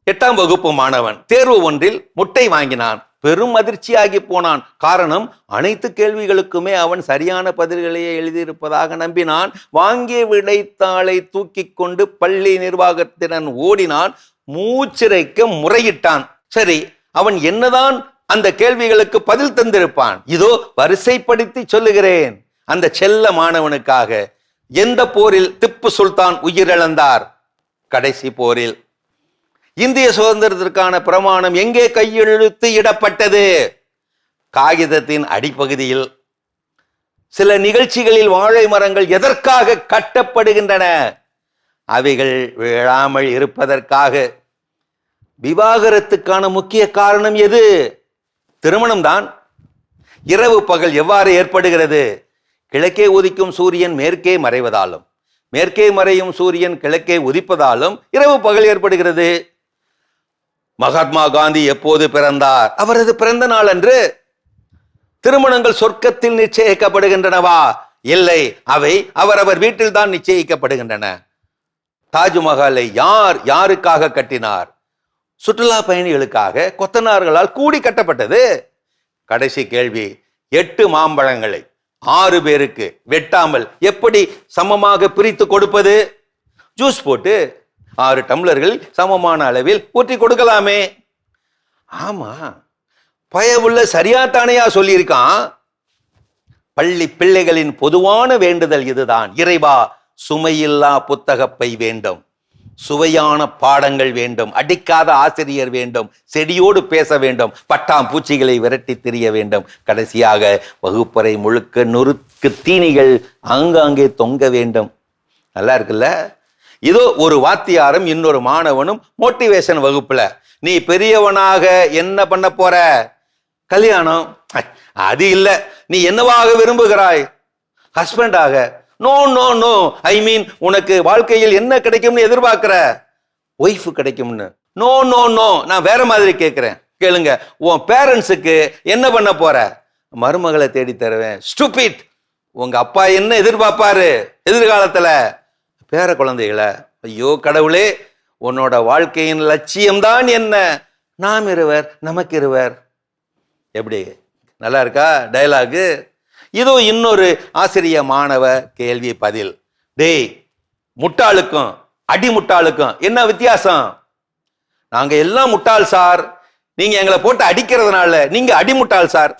8ஆம் வகுப்பு மாணவன் தேர்வு ஒன்றில் முட்டை வாங்கினான். பெரும் அதிர்ச்சியாகி போனான். காரணம், அனைத்து கேள்விகளுக்குமே அவன் சரியான பதில்களையே எழுதியிருப்பதாக நம்பினான். வாங்கிய விடைத்தாளை தூக்கி கொண்டு பள்ளி நிர்வாகத்திடம் ஓடினான். மூச்சிறைக்க முறையிட்டான். சரி, அவன் என்னதான் அந்த கேள்விகளுக்கு பதில் தந்திருப்பான்? இதோ வரிசைப்படுத்தி சொல்லுகிறேன். அந்த செல்ல மாணவனுக்காக. எந்த போரில் திப்பு சுல்தான் உயிரிழந்தார்? கடைசி போரில். இந்திய சுதந்திரத்திற்கான பிரமாணம் எங்கே கையெழுத்து இடப்பட்டது? காகிதத்தின் அடிப்பகுதியில். சில நிகழ்ச்சிகளில் வாழை மரங்கள் எதற்காக கட்டப்படுகின்றன? அவைகள் விழாமல் இருப்பதற்காக. விவாகரத்துக்கான முக்கிய காரணம் எது? திருமணம்தான். இரவு பகல் எவ்வாறு ஏற்படுகிறது? கிழக்கே உதிக்கும் சூரியன் மேற்கே மறைவதாலும், மேற்கே மறையும் சூரியன் கிழக்கே உதிப்பதாலும் இரவு பகல் ஏற்படுகிறது. மகாத்மா காந்தி எப்போது பிறந்தார்? அவரது பிறந்த நாள் அன்று. திருமணங்கள் சொர்க்கத்தில் நிச்சயிக்கப்படுகின்றனவா? இல்லை, அவை அவரவர் வீட்டில் தான் நிச்சயிக்கப்படுகின்றன. தாஜ்மஹாலை யார் யாருக்காக கட்டினார்? சுற்றுலா பயணிகளுக்காக கொத்தனார்களால் கூடி கட்டப்பட்டது. கடைசி கேள்வி, 8 மாம்பழங்களை 6 பேருக்கு வெட்டாமல் எப்படி சமமாக பிரித்து கொடுப்பது? ஜூஸ் போட்டு 6 டம்ளர்கள் சமமான அளவில் ஊற்றி கொடுக்கலாமே. ஆமா, பயவுள்ள சரியாத்தானையா சொல்லியிருக்கான். பள்ளி பிள்ளைகளின் பொதுவான வேண்டுதல் இதுதான். இறைவா, சுமையில்லா புத்தகப்பை வேண்டும், சுவையான பாடங்கள் வேண்டும், அடிக்காத ஆசிரியர் வேண்டும், செடியோடு பேச வேண்டும், பட்டாம் பூச்சிகளை விரட்டி திரிய வேண்டும், கடைசியாக வகுப்பறை முழுக்க நொறுக்கு தீனிகள் ஆங்காங்கே தொங்க வேண்டும். நல்லா இருக்குல்ல? இதோ ஒரு வாத்தியாரும் இன்னொரு மாணவனும் மோட்டிவேஷன் வகுப்புல. நீ பெரியவனாக என்ன பண்ண போற? கல்யாணம். அது இல்ல, நீ என்னவாக விரும்புகிறாய்? ஹஸ்பண்டாக. நோ நோ நோ, ஐ மீன் உனக்கு வாழ்க்கையில் என்ன கிடைக்கும்னு எதிர்பார்க்கிற? ஒய்ஃப் கிடைக்கும்னு. நோ நோ நோ, நான் வேற மாதிரி கேட்கிறேன். கேளுங்க, உன் பேரண்ட்ஸுக்கு என்ன பண்ண போற? மருமகளை தேடி தருவேன். ஸ்டூபிட். உங்க அப்பா என்ன எதிர்பார்ப்பாரு எதிர்காலத்துல? பேர குழந்தைகளை. ஐயோ கடவுளே, உன்னோட வாழ்க்கையின் லட்சியம்தான் என்ன? நாம் இருவர் நமக்கு இருவர். எப்படி நல்லா இருக்கா டயலாகு? இதோ இன்னொரு ஆசிரிய மாணவ கேள்வி பதில். டேய், முட்டாளுக்கும் அடிமுட்டாளுக்கும் என்ன வித்தியாசம்? நாங்க எல்லாம் முட்டாள் சார், நீங்க எங்களை போட்டு அடிக்கிறதுனால நீங்க அடிமுட்டாள் சார்.